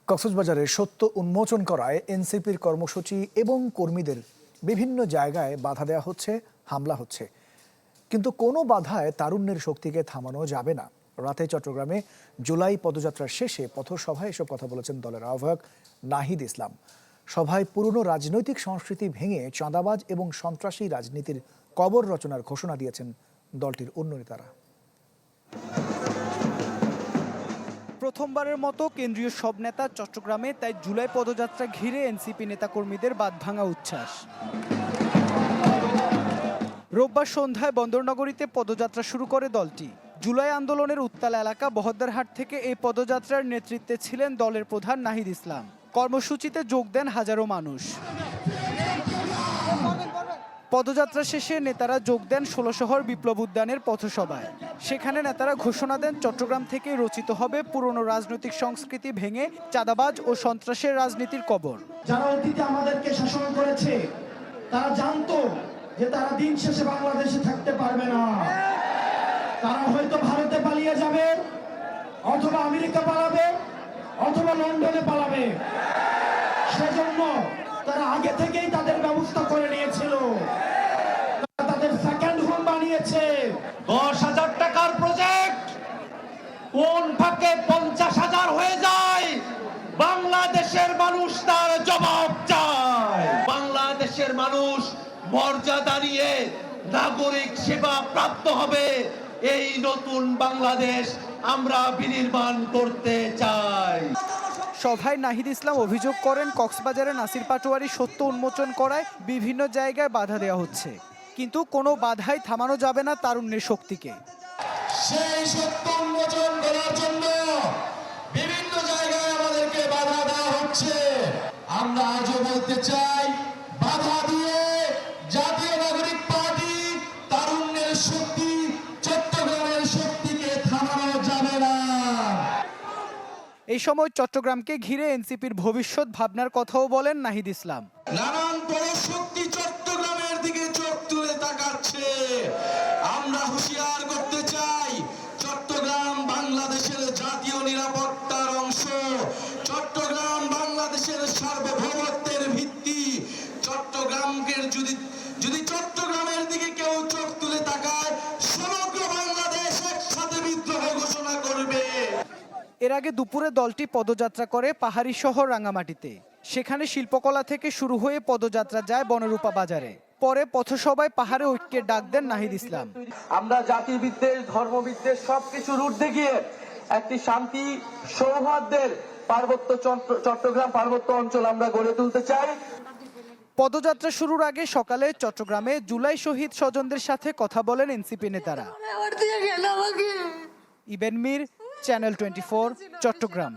কক্সবাজারে সত্য উন্মোচন করায় এনসিপির কর্মসূচি এবং কর্মীদের বিভিন্ন জায়গায় বাধা দেওয়া হচ্ছে, হামলা হচ্ছে। কিন্তু কোনো বাধায় তারুণ্যের শক্তিকে থামানো যাবে না। রাতে চট্টগ্রামে জুলাই পদযাত্রার শেষে পথসভায় এসব কথা বলেছেন দলের আহ্বায়ক নাহিদ ইসলাম। সভায় পুরনো রাজনৈতিক সংস্কৃতি ভেঙে চাঁদাবাজ এবং সন্ত্রাসী রাজনীতির কবর রচনার ঘোষণা দিয়েছেন দলটির অন্য নেতারা। প্রথমবারের মতো কেন্দ্রীয় সব নেতা চট্টগ্রামে, তাই জুলাই পদযাত্রা ঘিরে এনসিপি নেতাকর্মীদের বাঁধভাঙা উচ্ছ্বাস। রোববার সন্ধ্যায় বন্দরনগরীতে পদযাত্রা শুরু করে দলটি। জুলাই আন্দোলনের উত্তাল এলাকা বহদ্দারহাট থেকে এই পদযাত্রার নেতৃত্বে ছিলেন দলের প্রধান নাহিদ ইসলাম। কর্মসূচিতে যোগ দেন হাজারো মানুষ। পদযাত্রা শেষে নেতারা যোগ দেন ১৬ শহর বিপ্লব উদ্যানের পথসভায়। সেখানে নেতারা ঘোষণা দেন চট্টগ্রাম থেকে রচিত হবে পুরনো রাজনৈতিক সংস্কৃতি ভেঙে চাঁদাবাজ ও সন্ত্রাসের রাজনীতির কবর। যারা অতীতে আমাদেরকে শাসন করেছে তারা জানতো যে তারা দিন শেষে বাংলাদেশে থাকতে পারবে না। তারা হয়তো ভারতে পালিয়ে যাবে, অথবা আমেরিকা পালাবে, অথবা লন্ডনে পালাবে। সেজন্য তারা আগে থেকেই তাদের ব্যবস্থা করে নিয়েছিল। তাদের সেকেন্ড হোম বানিয়েছে। ১০,০০০ টাকার প্রজেক্ট কোন ফাঁকে ৫০,০০০ হয়ে যায়, বাংলাদেশের মানুষ তার জবাব চায়। বাংলাদেশের মানুষ মর্যাদা নিয়ে নাগরিক সেবা প্রাপ্ত হবে। এই নতুন বাংলাদেশ আমরা বিনির্মাণ করতে চাই। সভায় নাহিদ ইসলাম অভিযোগ করেন, কক্সবাজারে নাসির পাটোয়ারি সত্য উন্মোচন করায় বিভিন্ন জায়গায় বাধা দেওয়া হচ্ছে, কিন্তু কোনো বাধাই থামানো যাবে না তারুণ্যের শক্তিকে। সেই সত্য উন্মোচন করার জন্য বিভিন্ন জায়গায় আমাদেরকে বাধা দেওয়া হচ্ছে। আমরা আজও বলতে চাই, বাধা দিয়ে জাতীয় নাগরিক পার্টি তারুণ্যের শক্তি, চট্টগ্রামের শক্তিকে থামানো যাবে না। এই সময় চট্টগ্রামকে ঘিরে এনসিপির ভবিষ্যৎ ভাবনার কথাও বলেন নাহিদ ইসলাম। নানান বড় শক্তি চট্টগ্রামের দিকে চোখ তুলে তাকাচ্ছে। আমরা হুঁশিয়ার করতে চাই, চট্টগ্রাম বাংলাদেশের জাতীয় নিরাপত্তার অংশ। চট্টগ্রাম বাংলাদেশের সার্বভৌমত্বের ভিত্তি। চট্টগ্রামকে যদি চট্টগ্রামের দিকে কেউ চোখ তুলে তাকায়, সমগ্র বাংলাদেশ একসাথে বিদ্রোহ ঘোষণা করবে। এর আগে দুপুরে দলটি পদযাত্রা করে পাহাড়ি শহর রাঙামাটিতে। সেখানে শিল্পকলা থেকে শুরু হয়ে পদযাত্রা যায় বনরূপা বাজারে। পরে পথসভায় পাহাড়ে ঐক্যের ডাক দেন নাহিদ ইসলাম। আমরা জাতিবিদ্বেষ, ধর্মবিদ্বেষ সবকিছুর ঊর্ধ্বে গিয়ে একটি শান্তি সৌহার্দ্যের চট্টগ্রাম পার্বত্য অঞ্চল আমরা গড়ে তুলতে চাই। পদযাত্রা শুরুর আগে সকালে চট্টগ্রামে জুলাই শহীদ স্বজনদের সাথে কথা বলেন এনসিপি নেতারা। ইবেন মীর, চ্যানেল 24, চট্টগ্রাম।